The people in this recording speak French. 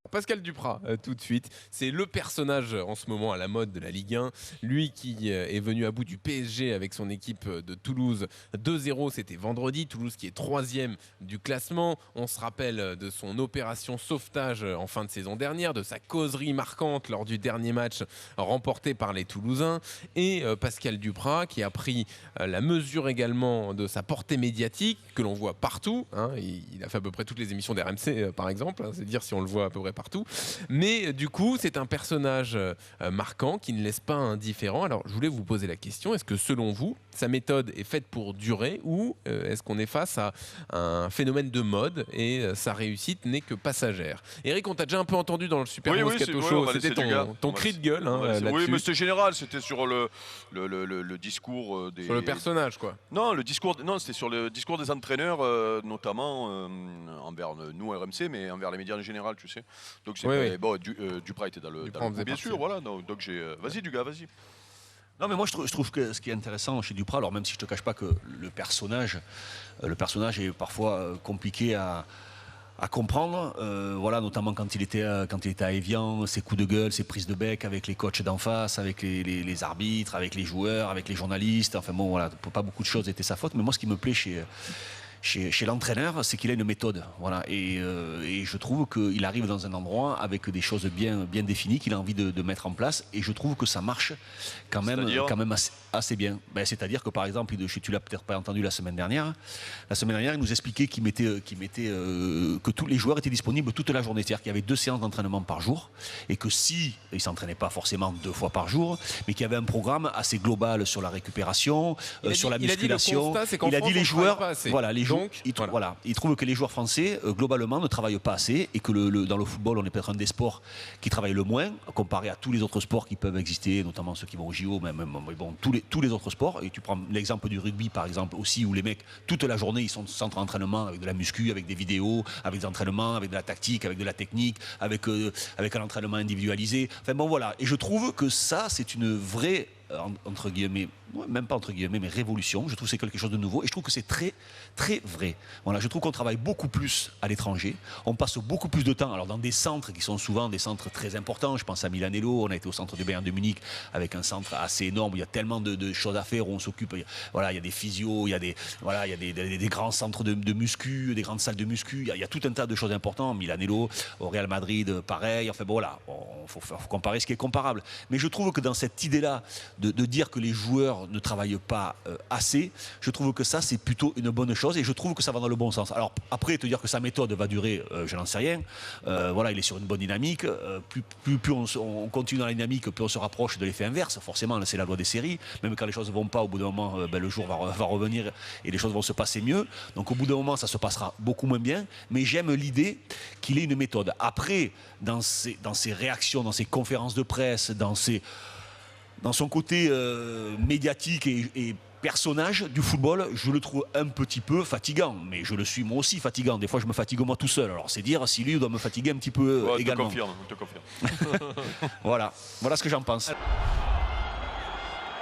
Pascal Duprat, tout de suite. C'est le personnage en ce moment à la mode de la Ligue 1. Lui qui est venu à bout du PSG avec son équipe de Toulouse 2-0, c'était vendredi. Toulouse qui est 3e du classement. On se rappelle de son opération sauvetage en fin de saison dernière, de sa causerie marquante lors du dernier match remporté par les Toulousains. Et Pascal Duprat qui a pris la mesure également de sa portée médiatique que l'on voit partout. Hein. Il a fait à peu près toutes les émissions d'RMC par exemple. C'est dire si on le voit à peu près partout. Mais du coup, c'est un personnage marquant qui ne laisse pas indifférent. Alors, je voulais vous poser la question, est-ce que selon vous, sa méthode est faite pour durer ou est-ce qu'on est face à un phénomène de mode et sa réussite n'est que passagère? Eric, on t'a déjà un peu entendu dans le Super Moscato Show, c'était ton cri de gueule oui, mais c'était général, c'était sur le discours des... Sur le personnage, quoi. Non, c'était sur le discours des entraîneurs, notamment envers nous, RMC, mais envers les médias en général, tu sais. Donc bon, Duprat était dans le groupe, bien sûr, voilà. Donc j'ai... Vas-y, Dugas, vas-y. Non, mais moi je trouve que ce qui est intéressant chez Duprat, alors même si je te cache pas que le personnage est parfois compliqué à comprendre, voilà, notamment quand il était à Évian, ses coups de gueule, ses prises de bec avec les coachs d'en face, avec les arbitres, avec les joueurs, avec les journalistes, enfin bon, voilà, pas beaucoup de choses étaient sa faute, mais moi ce qui me plaît chez l'entraîneur, c'est qu'il a une méthode, voilà, et je trouve qu'il arrive dans un endroit avec des choses bien définies qu'il a envie de mettre en place, et je trouve que ça marche quand même assez bien. Ben, c'est-à-dire que par exemple, tu l'as peut-être pas entendu la semaine dernière, il nous expliquait que tous les joueurs étaient disponibles toute la journée, c'est-à-dire qu'il y avait 2 séances d'entraînement par jour, et que si il s'entraînait pas forcément 2 fois par jour, mais qu'il y avait un programme assez global sur la récupération, sur la musculation. Il a dit les joueurs, voilà, il trouve que les joueurs français, globalement, ne travaillent pas assez, et que dans le football, on est peut-être un des sports qui travaille le moins, comparé à tous les autres sports qui peuvent exister, notamment ceux qui vont au JO, mais bon, tous les autres sports. Et tu prends l'exemple du rugby, par exemple, aussi, où les mecs, toute la journée, ils sont au centre d'entraînement avec de la muscu, avec des vidéos, avec des entraînements, avec de la tactique, avec de la technique, avec un entraînement individualisé. Enfin bon, voilà. Et je trouve que ça, c'est une vraie, entre guillemets, même pas entre guillemets, mais révolution. Je trouve que c'est quelque chose de nouveau, et je trouve que c'est très, très vrai. Voilà, je trouve qu'on travaille beaucoup plus à l'étranger. On passe beaucoup plus de temps, alors dans des centres qui sont souvent des centres très importants. Je pense à Milanello, on a été au centre du Bayern de Munich avec un centre assez énorme où il y a tellement de choses à faire, où on s'occupe. Voilà, il y a des physios, il y a des grands centres de muscu, des grandes salles de muscu. Il y a tout un tas de choses importantes. Milanello, au Real Madrid, pareil. Enfin bon, voilà, faut comparer ce qui est comparable. Mais je trouve que dans cette idée-là de dire que les joueurs ne travaillent pas assez, je trouve que ça c'est plutôt une bonne chose, et je trouve que ça va dans le bon sens. Alors après, te dire que sa méthode va durer, je n'en sais rien. Voilà, il est sur une bonne dynamique. Plus on continue dans la dynamique, plus on se rapproche de l'effet inverse. Forcément, c'est la loi des séries. Même quand les choses ne vont pas, au bout d'un moment, le jour va revenir et les choses vont se passer mieux. Donc au bout d'un moment, ça se passera beaucoup moins bien. Mais j'aime l'idée qu'il ait une méthode. Après, dans ses réactions, dans ses conférences de presse, dans son côté médiatique et personnage du football, je le trouve un petit peu fatigant. Mais je le suis moi aussi fatigant. Des fois, je me fatigue moi tout seul. Alors, c'est dire si lui doit me fatiguer un petit peu également. Je te confirme. Voilà ce que j'en pense.